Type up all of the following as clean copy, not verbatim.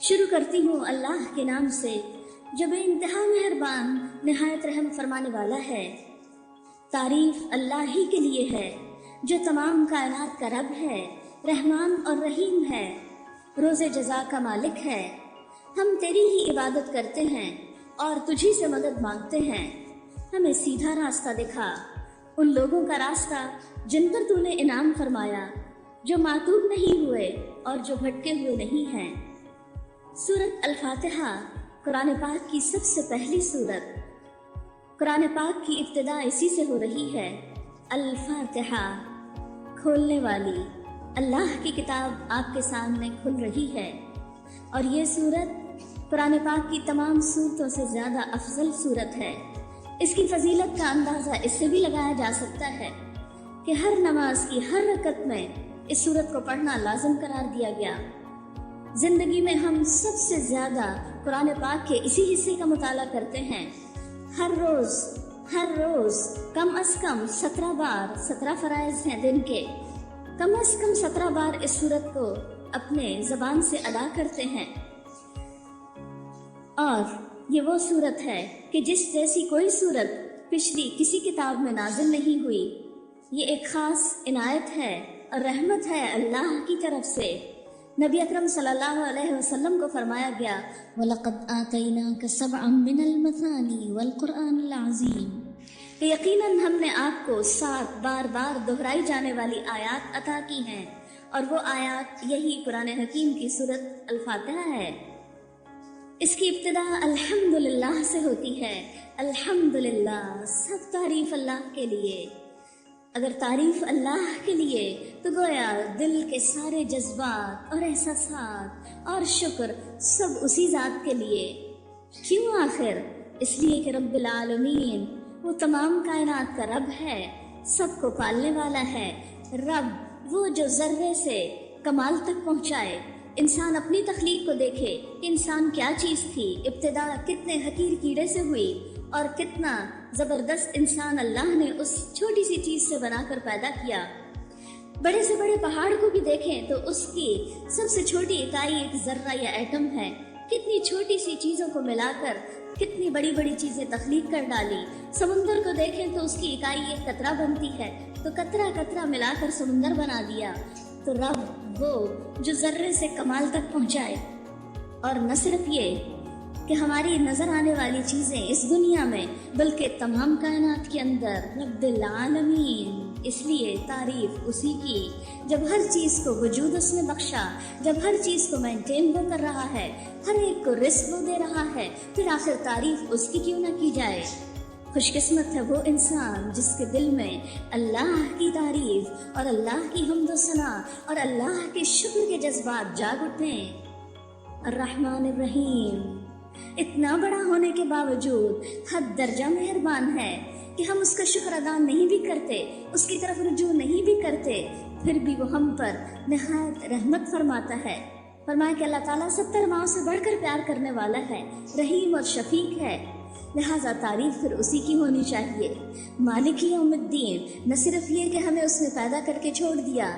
شروع کرتی ہوں اللہ کے نام سے جو بے انتہا مہربان نہایت رحم فرمانے والا ہے۔ تعریف اللہ ہی کے لیے ہے جو تمام کائنات کا رب ہے، رحمان اور رحیم ہے، روز جزا کا مالک ہے۔ ہم تیری ہی عبادت کرتے ہیں اور تجھی سے مدد مانگتے ہیں۔ ہمیں سیدھا راستہ دکھا، ان لوگوں کا راستہ جن پر تو نے انعام فرمایا، جو معتوب نہیں ہوئے اور جو بھٹکے ہوئے نہیں ہیں۔ سورۃ الفاتحہ قرآن پاک کی سب سے پہلی سورت۔ قرآن پاک کی ابتدا اسی سے ہو رہی ہے، الفاتحہ، کھولنے والی۔ اللہ کی کتاب آپ کے سامنے کھل رہی ہے، اور یہ سورت قرآن پاک کی تمام سورتوں سے زیادہ افضل سورت ہے۔ اس کی فضیلت کا اندازہ اس سے بھی لگایا جا سکتا ہے کہ ہر نماز کی ہر رکعت میں اس سورت کو پڑھنا لازم قرار دیا گیا۔ زندگی میں ہم سب سے زیادہ قرآن پاک کے اسی حصے کا مطالعہ کرتے ہیں۔ ہر روز کم از کم 17 بار، 17 فرائض ہیں دن کے، کم از کم 17 بار اس سورت کو اپنے زبان سے ادا کرتے ہیں۔ اور یہ وہ سورت ہے کہ جس جیسی کوئی سورت پچھلی کسی کتاب میں نازل نہیں ہوئی۔ یہ ایک خاص عنایت ہے اور رحمت ہے اللہ کی طرف سے۔ نبی اکرم صلی اللہ علیہ وسلم کو فرمایا گیا، وَلَقَدْ آتَيْنَاكَ سَبْعًا مِّنَ الْمَثَانِي وَالْقُرْآنِ الْعَظِيمِ، کہ یقیناً ہم نے آپ کو 7 بار بار دہرائی جانے والی آیات عطا کی ہیں، اور وہ آیات یہی قرآن حکیم کی سورت الفاتحہ ہے۔ اس کی ابتدا الحمدللہ سے ہوتی ہے۔ الحمدللہ، سب تعریف اللہ کے لیے۔ اگر تعریف اللہ کے لیے تو گویا دل کے سارے جذبات اور احساسات اور شکر سب اسی ذات کے لیے۔ کیوں آخر؟ اس لیے کہ رب العالمین وہ تمام کائنات کا رب ہے، سب کو پالنے والا ہے۔ رب وہ جو ذرے سے کمال تک پہنچائے۔ انسان اپنی تخلیق کو دیکھے کہ انسان کیا چیز تھی، ابتدا کتنے حقیر کیڑے سے ہوئی، اور کتنا زبردست انسان اللہ نے اس چھوٹی سی چیز سے بنا کر پیدا کیا۔ بڑے سے بڑے پہاڑ کو بھی دیکھیں تو اس کی سب سے چھوٹی اکائی ایک ذرہ یا ایٹم ہے۔ کتنی چھوٹی سی چیزوں کو ملا کر کتنی بڑی بڑی چیزیں تخلیق کر ڈالی۔ سمندر کو دیکھیں تو اس کی اکائی ایک قطرہ بنتی ہے، تو قطرہ قطرہ ملا کر سمندر بنا دیا۔ تو رب وہ جو ذرے سے کمال تک پہنچائے، اور نہ صرف یہ کہ ہماری نظر آنے والی چیزیں اس دنیا میں بلکہ تمام کائنات کے اندر رب العالمین۔ اس لیے تعریف اسی کی جب ہر چیز کو وجود اس نے بخشا، جب ہر چیز کو مینٹین وہ کر رہا ہے، ہر ایک کو رزق وہ دے رہا ہے، پھر آخر تعریف اس کی کیوں نہ کی جائے۔ خوش قسمت ہے وہ انسان جس کے دل میں اللہ کی تعریف اور اللہ کی حمد و ثنا اور اللہ کے شکر کے جذبات جاگ اٹھیں۔ الرحمن الرحیم اتنا بڑا ہونے کے باوجود حد درجہ مہربان ہے کہ ہم اس کا شکر ادا نہیں بھی کرتے، اس کی طرف رجوع نہیں بھی کرتے، پھر بھی وہ ہم پر نہایت رحمت فرماتا ہے۔ فرمایا کہ اللہ تعالیٰ 70 ماؤں سے بڑھ کر پیار کرنے والا ہے، رحیم اور شفیق ہے، لہٰذا تعریف پھر اسی کی ہونی چاہیے۔ مالک یوم الدین، نہ صرف یہ کہ ہمیں اس نے پیدا کر کے چھوڑ دیا،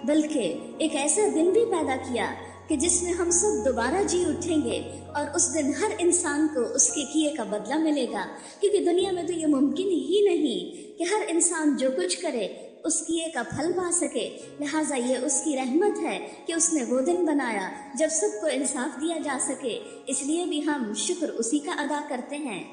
بلکہ ایک ایسا دن بھی پیدا کیا کہ جس میں ہم سب دوبارہ جی اٹھیں گے، اور اس دن ہر انسان کو اس کے کیے کا بدلہ ملے گا، کیونکہ دنیا میں تو یہ ممکن ہی نہیں کہ ہر انسان جو کچھ کرے اس کیے کا پھل پا سکے۔ لہٰذا یہ اس کی رحمت ہے کہ اس نے وہ دن بنایا جب سب کو انصاف دیا جا سکے۔ اس لیے بھی ہم شکر اسی کا ادا کرتے ہیں۔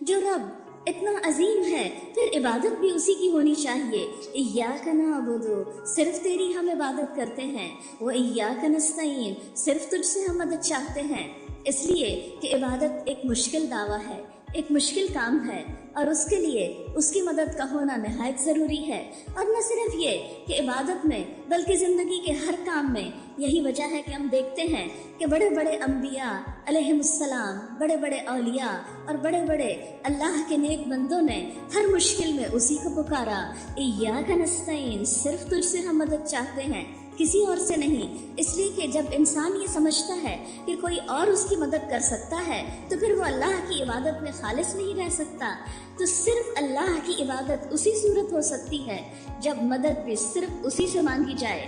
جو رب اتنا عظیم ہے، پھر عبادت بھی اسی کی ہونی چاہیے۔ ایاک نعبد، صرف تیری ہم عبادت کرتے ہیں، و ایاک نستعین، صرف تجھ سے ہم مدد چاہتے ہیں۔ اس لیے کہ عبادت ایک مشکل دعویٰ ہے، ایک مشکل کام ہے، اور اس کے لیے اس کی مدد کا ہونا نہایت ضروری ہے۔ اور نہ صرف یہ کہ عبادت میں بلکہ زندگی کے ہر کام میں یہی وجہ ہے کہ ہم دیکھتے ہیں کہ بڑے بڑے انبیاء علیہم السلام، بڑے بڑے اولیاء اور بڑے بڑے اللہ کے نیک بندوں نے ہر مشکل میں اسی کو پکارا، ایاک نستعین، صرف تجھ سے ہم مدد چاہتے ہیں، کسی اور سے نہیں۔ اس لیے کہ جب انسان یہ سمجھتا ہے کہ کوئی اور اس کی مدد کر سکتا ہے تو پھر وہ اللہ کی عبادت میں خالص نہیں رہ سکتا۔ تو صرف اللہ کی عبادت اسی صورت ہو سکتی ہے جب مدد بھی صرف اسی سے مانگی جائے۔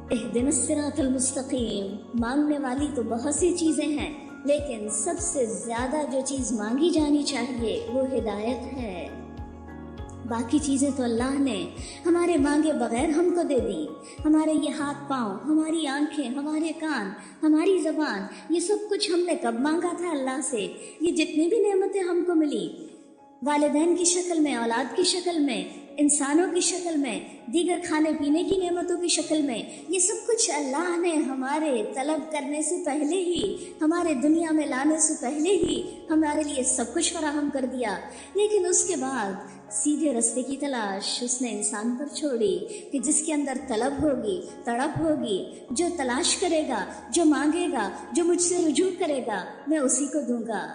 اہدنا الصراط المستقیم۔ مانگنے والی تو بہت سی چیزیں ہیں، لیکن سب سے زیادہ جو چیز مانگی جانی چاہیے وہ ہدایت ہے۔ باقی چیزیں تو اللہ نے ہمارے مانگے بغیر ہم کو دے دی۔ ہمارے یہ ہاتھ پاؤں، ہماری آنکھیں، ہمارے کان، ہماری زبان، یہ سب کچھ ہم نے کب مانگا تھا اللہ سے؟ یہ جتنی بھی نعمتیں ہم کو ملی، والدین کی شکل میں، اولاد کی شکل میں، انسانوں کی شکل میں، دیگر کھانے پینے کی نعمتوں کی شکل میں، یہ سب کچھ اللہ نے ہمارے طلب کرنے سے پہلے ہی، ہمارے دنیا میں لانے سے پہلے ہی ہمارے لیے سب کچھ فراہم کر دیا۔ لیکن اس کے بعد سیدھے رستے کی تلاش اس نے انسان پر چھوڑی کہ جس کے اندر طلب ہوگی، تڑپ ہوگی، جو تلاش کرے گا، جو مانگے گا، جو مجھ سے رجوع کرے گا، میں اسی کو دوں گا۔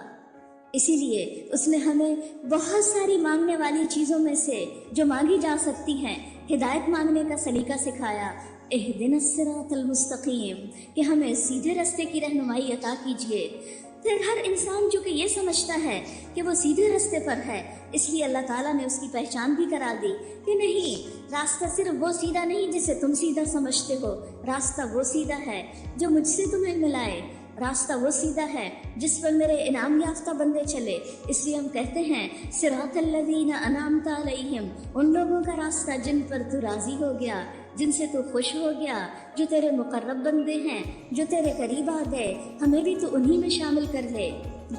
اسی لیے اس نے ہمیں بہت ساری مانگنے والی چیزوں میں سے جو مانگی جا سکتی ہیں، ہدایت مانگنے کا سلیقہ سکھایا، اہدنا الصراط المستقیم، کہ ہمیں سیدھے رستے کی رہنمائی عطا کیجیے۔ پھر ہر انسان جو کہ یہ سمجھتا ہے کہ وہ سیدھے رستے پر ہے، اس لیے اللہ تعالیٰ نے اس کی پہچان بھی کرا دی کہ نہیں، راستہ صرف وہ سیدھا نہیں جسے تم سیدھا سمجھتے ہو، راستہ وہ سیدھا ہے جو مجھ سے تمہیں ملائے، راستہ وہ سیدھا ہے جس پر میرے انعام یافتہ بندے چلے۔ اس لیے ہم کہتے ہیں صراط الذین انعمت علیہم، ان لوگوں کا راستہ جن پر تو راضی ہو گیا، جن سے تو خوش ہو گیا، جو تیرے مقرب بندے ہیں، جو تیرے قریب آ گئے، ہمیں بھی تو انہی میں شامل کر لے۔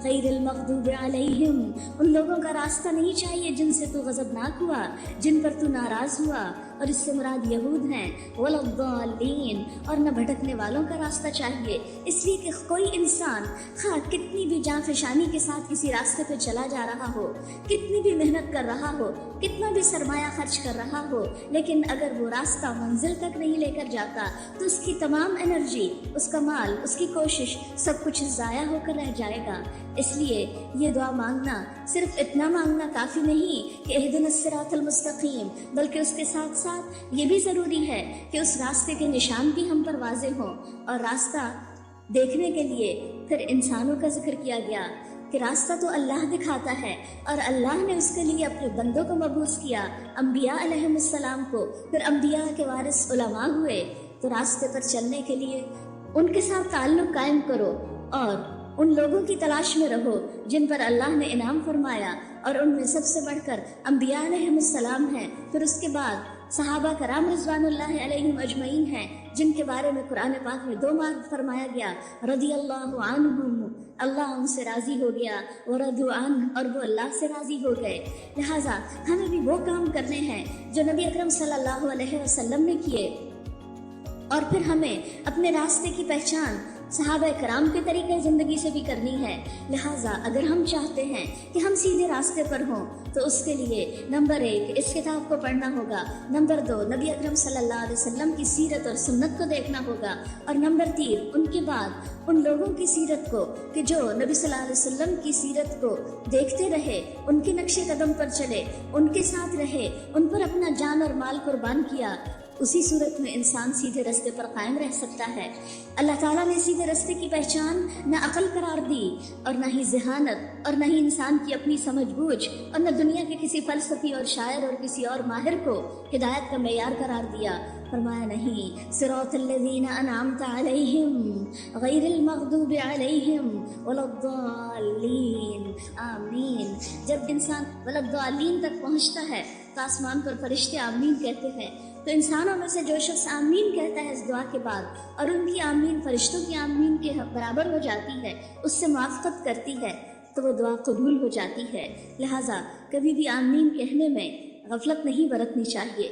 غیر المغضوب علیہم، ان لوگوں کا راستہ نہیں چاہیے جن سے تو غضبناک ہوا، جن پر تو ناراض ہوا، اور اس سے مراد یہود ہیں، ولا الضالین، اور نہ بھٹکنے والوں کا راستہ چاہیے۔ اس لیے کہ کوئی انسان خواہ کتنی بھی جاں فشانی کے ساتھ کسی راستے پہ چلا جا رہا ہو، کتنی بھی محنت کر رہا ہو، کتنا بھی سرمایہ خرچ کر رہا ہو، لیکن اگر وہ راستہ منزل تک نہیں لے کر جاتا تو اس کی تمام انرجی، اس کا مال، اس کی کوشش، سب کچھ ضائع ہو کر رہ جائے گا۔ اس لیے یہ دعا مانگنا صرف اتنا مانگنا کافی نہیں کہ اہدنا الصراط المستقیم، بلکہ اس کے ساتھ ساتھ یہ بھی ضروری ہے کہ اس راستے کے نشان بھی ہم پر واضح ہوں۔ اور راستہ دیکھنے کے لیے پھر انسانوں کا ذکر کیا گیا کہ راستہ تو اللہ دکھاتا ہے، اور اللہ نے اس کے لیے اپنے بندوں کو مبعوث کیا، انبیاء علیہم السلام کو۔ پھر انبیاء کے وارث علماء ہوئے، تو راستے پر چلنے کے لیے ان کے ساتھ تعلق قائم کرو اور ان لوگوں کی تلاش میں رہو جن پر اللہ نے انعام فرمایا، اور ان میں سب سے بڑھ کر انبیاء علیہم السلام ہیں۔ پھر اس کے بعد صحابہ کرام رضوان اللہ علیہم اجمعین ہیں، جن کے بارے میں قرآن پاک میں 2 بار فرمایا گیا، رضی اللہ عنہم، اللہ ان سے راضی ہو گیا، ورضوا عنہ، اور وہ اللہ سے راضی ہو گئے۔ لہٰذا ہمیں بھی وہ کام کرنے ہیں جو نبی اکرم صلی اللہ علیہ وسلم نے کیے، اور پھر ہمیں اپنے راستے کی پہچان صحابہ کرام کے طریقے زندگی سے بھی کرنی ہے۔ لہٰذا اگر ہم چاہتے ہیں کہ ہم سیدھے راستے پر ہوں تو اس کے لیے نمبر 1 اس کتاب کو پڑھنا ہوگا، نمبر 2 نبی اکرم صلی اللہ علیہ وسلم کی سیرت اور سنت کو دیکھنا ہوگا، اور نمبر 3 ان کے بعد ان لوگوں کی سیرت کو کہ جو نبی صلی اللہ علیہ وسلم کی سیرت کو دیکھتے رہے، ان کے نقش قدم پر چلے، ان کے ساتھ رہے، ان پر اپنا جان اور مال قربان کیا۔ اسی صورت میں انسان سیدھے رستے پر قائم رہ سکتا ہے۔ اللہ تعالیٰ نے سیدھے رستے کی پہچان نہ عقل قرار دی، اور نہ ہی ذہانت، اور نہ ہی انسان کی اپنی سمجھ بوجھ، اور نہ دنیا کے کسی فلسفی اور شاعر اور کسی اور ماہر کو ہدایت کا معیار قرار دیا۔ فرمایا نہیں، صراط الذین انعمت علیہم غیر المغضوب علیہم ولا الضالین، آمین۔ جب انسان ولا الضالین تک پہنچتا ہے تو آسمان پر فرشتے آمین کہتے ہیں، تو انسانوں میں سے جو شخص آمین کہتا ہے اس دعا کے بعد، اور ان کی آمین فرشتوں کی آمین کے برابر ہو جاتی ہے، اس سے موافقت کرتی ہے، تو وہ دعا قبول ہو جاتی ہے۔ لہٰذا کبھی بھی آمین کہنے میں غفلت نہیں برتنی چاہیے۔